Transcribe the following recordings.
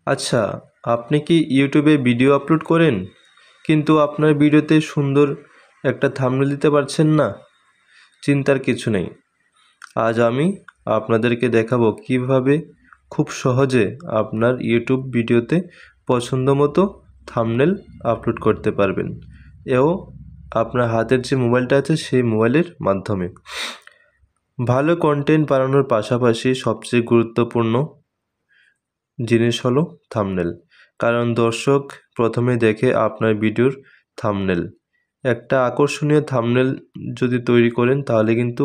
আচ্ছা, আপনি কি ইউটিউবে ভিডিও আপলোড করেন কিন্তু আপনার ভিডিওতে সুন্দর একটা থাম্বনেল দিতে পারছেন না? চিন্তার কিছু নেই। আজ আমি আপনাদেরকে দেখাবো কিভাবে খুব সহজে আপনার ইউটিউব ভিডিওতে পছন্দ মতো থাম্বনেল আপলোড করতে পারবেন, এও আপনার হাতের যে মোবাইলটা আছে সেই মোবাইলের মাধ্যমে। ভালো কন্টেন্ট বানানোর পাশাপাশি সবচেয়ে গুরুত্বপূর্ণ জিনিস হলো থাম্বনেল। কারণ দর্শক প্রথমে দেখে আপনার ভিডিওর থাম্বনেল। একটা আকর্ষণীয় থাম্বনেল যদি তৈরি করেন তাহলে কিন্তু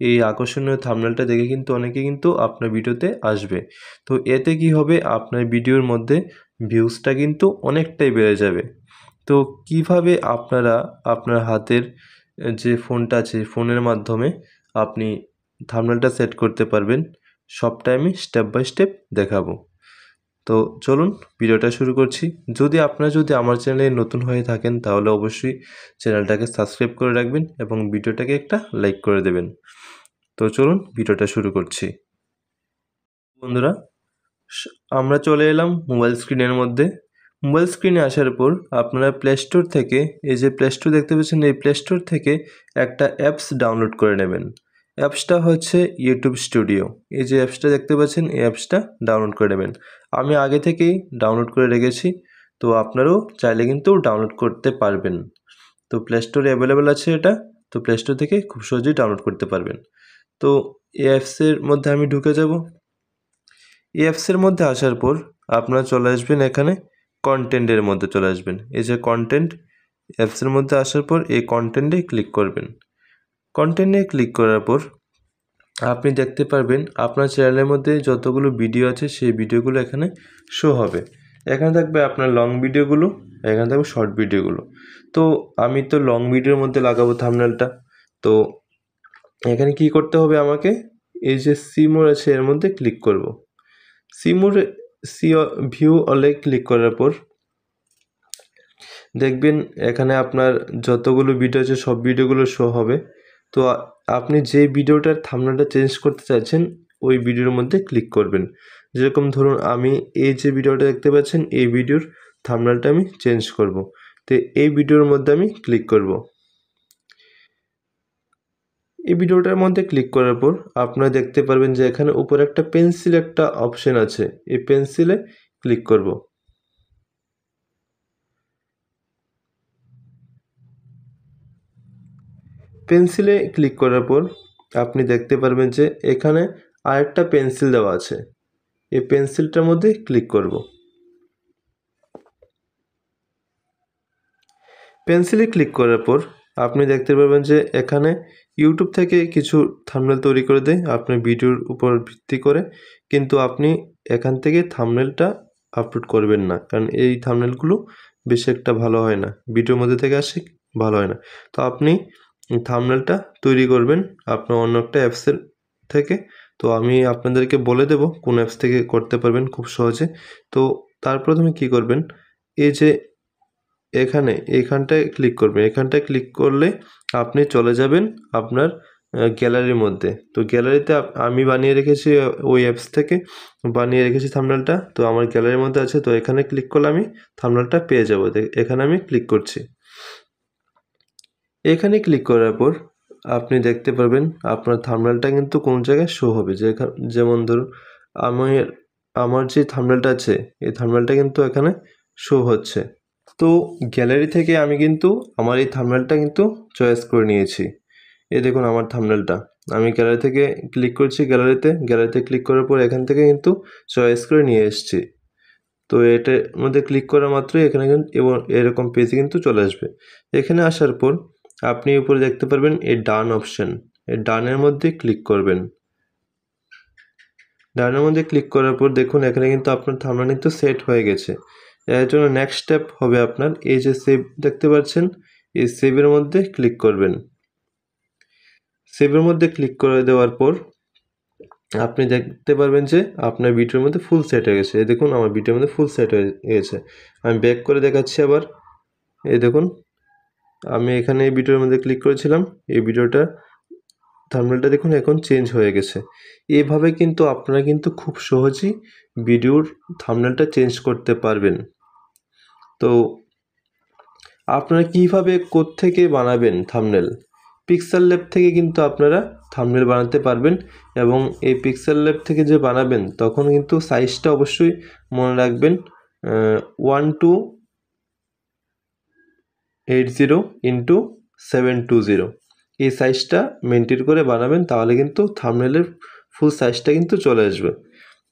এই আকর্ষণীয় থাম্বনেলটা দেখে কিন্তু অনেকে কিন্তু আপনার ভিডিওতে আসবে। তো এতে কি হবে, আপনার ভিডিওর মধ্যে ভিউজটা কিন্তু অনেকটাই বেড়ে যাবে। তো কিভাবে আপনারা আপনার হাতের যে ফোনটা আছে ফোনের মাধ্যমে আপনি থাম্বনেলটা সেট করতে পারবেন, সবটাই আমি স্টেপ বাই স্টেপ দেখাবো। তো চলুন ভিডিওটা শুরু করছি। যদি আমার চ্যানেলে নতুন হয়ে থাকেন তাহলে অবশ্যই চ্যানেলটাকে সাবস্ক্রাইব করে রাখবেন এবং ভিডিওটাকে একটা লাইক করে দেবেন। তো চলুন ভিডিওটা শুরু করছি। বন্ধুরা, আমরা চলে এলাম মোবাইল স্ক্রিনের মধ্যে। মোবাইল স্ক্রিনে আসার পর আপনারা প্লে স্টোর থেকে, এই যে প্লে স্টোর দেখতে পাচ্ছেন, এই প্লে স্টোর থেকে একটা অ্যাপস ডাউনলোড করে নেবেন। অ্যাপসটা হচ্ছে ইউটিউব স্টুডিও। এই যে অ্যাপসটা দেখতে পাচ্ছেন, এই অ্যাপসটা ডাউনলোড করে নেবেন। আমি আগে থেকেই ডাউনলোড করে রেখেছি, তো আপনারাও চাইলে কিন্তু ডাউনলোড করতে পারবেন। তো প্লে স্টোরে অ্যাভেলেবেল আছে এটা, তো প্লে স্টোর থেকে খুব সহজেই ডাউনলোড করতে পারবেন। তো এই অ্যাপসের মধ্যে আমি ঢুকে যাব। এই অ্যাপসের মধ্যে আসার পর আপনারা চলে আসবেন এখানে কন্টেন্টের মধ্যে চলে আসবেন। এই যে কন্টেন্ট, অ্যাপসের মধ্যে আসার পর এই কন্টেন্টে ক্লিক করবেন। কন্টেন্টে ক্লিক করার পর আপনি দেখতে পারবেন আপনার চ্যানেলের মধ্যে যতগুলো ভিডিও আছে সেই ভিডিওগুলো এখানে শো হবে। এখানে থাকবে আপনার লং ভিডিওগুলো, এখানে থাকবে শর্ট ভিডিওগুলো। তো আমি তো লং ভিডিওর মধ্যে লাগাবো থাম্বনেলটা। তো এখানে কি করতে হবে আমাকে, এই যে সি মোর আছে এর মধ্যে ক্লিক করব। সি মোরে ভিউ অলে ক্লিক করার পর দেখবেন এখানে আপনার যতগুলো ভিডিও আছে সব ভিডিওগুলো শো হবে। তো আপনি যে ভিডিওটার থাম্বনেলটা চেঞ্জ করতে চাইছেন ওই ভিডিওর মধ্যে ক্লিক করবেন। যেরকম ধরুন আমি এই যে ভিডিওটা দেখতে পাচ্ছেন এই ভিডিওর থাম্বনেলটা আমি চেঞ্জ করব। তো এই ভিডিওর মধ্যে আমি ক্লিক করব। এই ভিডিওটার মধ্যে ক্লিক করার পর আপনারা দেখতে পারবেন যে এখানে উপরে একটা পেন্সিল একটা অপশন আছে, এই পেন্সিলে ক্লিক করব। পেন্সিলে ক্লিক করার পর আপনি দেখতে পারবেন যে এখানে আরেকটা পেন্সিল দেওয়া আছে, এই পেন্সিলটার মধ্যে ক্লিক করব। পেন্সিলে ক্লিক করার পর আপনি দেখতে পারবেন যে এখানে ইউটিউব থেকে কিছু থাম্বনেল তৈরি করে দেয় আপনার ভিডিওর উপর ভিত্তি করে, কিন্তু আপনি এখান থেকে থাম্বনেলটা আপলোড করবেন না, কারণ এই থাম্বনেলগুলো বেশি একটা ভালো হয় না, ভিডিওর মধ্যে থেকে আসে ভালো হয় না। তো আপনি থাম্বনেলটা তৈরি করবেন আপনার অন্য একটা অ্যাপসের থেকে। তো আমি আপনাদেরকে বলে দেব কোন অ্যাপস থেকে করতে পারবেন খুব সহজে। তো তার প্রথমে কী করবেন, এই যে এইখানটায় ক্লিক করবেন। এখানটায় ক্লিক করলে আপনি চলে যাবেন আপনার গ্যালারির মধ্যে। তো গ্যালারিতে আমি বানিয়ে রেখেছি, ওই অ্যাপস থেকে বানিয়ে রেখেছি থাম্বনেলটা। তো আমার গ্যালারির মধ্যে আছে, তো এখানে ক্লিক করলে আমি থাম্বনেলটা পেয়ে যাব। এখানে আমি ক্লিক করছি। এখানে ক্লিক করার পর আপনি দেখতে পারবেন আপনার থাম্বনেলটা কিন্তু কোন জায়গায় শো হবে। যেমন ধরুন আমার আমার যে থাম্বনেলটা আছে এই থাম্বনেলটা কিন্তু এখানে শো হচ্ছে। তো গ্যালারি থেকে আমি কিন্তু আমার এই থাম্বনেলটা কিন্তু চয়েস করে নিয়েছি। এই দেখুন আমার থাম্বনেলটা আমি গ্যালারি থেকে ক্লিক করছি। গ্যালারিতে ক্লিক করার পর এখান থেকে কিন্তু চয়েস করে নিয়ে এসেছি। তো এটার মধ্যে ক্লিক করা মাত্রই এখানে কিন্তু এবং এরকম পেজে কিন্তু চলে আসবে। এখানে আসার পর আপনি উপরে দেখতে পারবেন এই ডান অপশন, এই ডানের মধ্যে ক্লিক করবেন। ডানের মধ্যে ক্লিক করার পর দেখুন এখানে কিন্তু আপনার থাম্বনেল কিন্তু সেট হয়ে গেছে। এর জন্য নেক্সট স্টেপ হবে আপনার এই যে সেভ দেখতে পাচ্ছেন, এই সেভের মধ্যে ক্লিক করবেন। সেভের মধ্যে ক্লিক করে দেওয়ার পর আপনি দেখতে পারবেন যে আপনার ভিডিওর মধ্যে ফুল সেট হয়ে গেছে। এই দেখুন আমার ভিডিওর মধ্যে ফুল সেট হয়ে গেছে। আমি ব্যাক করে দেখাচ্ছি আবার। এই দেখুন আমি এখানে এই ভিডিওর মধ্যে ক্লিক করেছিলাম, এই ভিডিওটা থাম্বনেলটা দেখুন এখন চেঞ্জ হয়ে গেছে। এভাবে কিন্তু আপনারা কিন্তু খুব সহজেই ভিডিওর থাম্বনেলটা চেঞ্জ করতে পারবেন। তো আপনারা কীভাবে কোত্থেকে বানাবেন থাম্বনেল? পিক্সেল ল্যাব থেকে কিন্তু আপনারা থাম্বনেল বানাতে পারবেন এবং এই পিক্সেল ল্যাব থেকে যে বানাবেন তখন কিন্তু সাইজটা অবশ্যই মনে রাখবেন 1280x720 এই সাইজটা মেনটেন করে বানাবেন, তাহলে কিন্তু থাম্বনেলের ফুল সাইজটা কিন্তু চলে আসবে।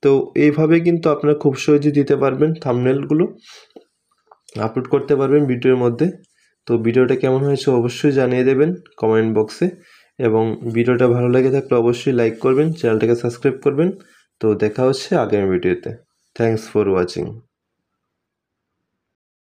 তো এইভাবে কিন্তু আপনারা খুব সহজেই দিতে পারবেন, থাম্বনেলগুলো আপলোড করতে পারবেন ভিডিওর মধ্যে। তো ভিডিওটা কেমন হয়েছে অবশ্যই জানিয়ে দেবেন কমেন্ট বক্সে, এবং ভিডিওটা ভালো লেগে থাকলে অবশ্যই লাইক করবেন, চ্যানেলটাকে সাবস্ক্রাইব করবেন। তো দেখা হচ্ছে আগামী ভিডিওতে। Thanks for watching.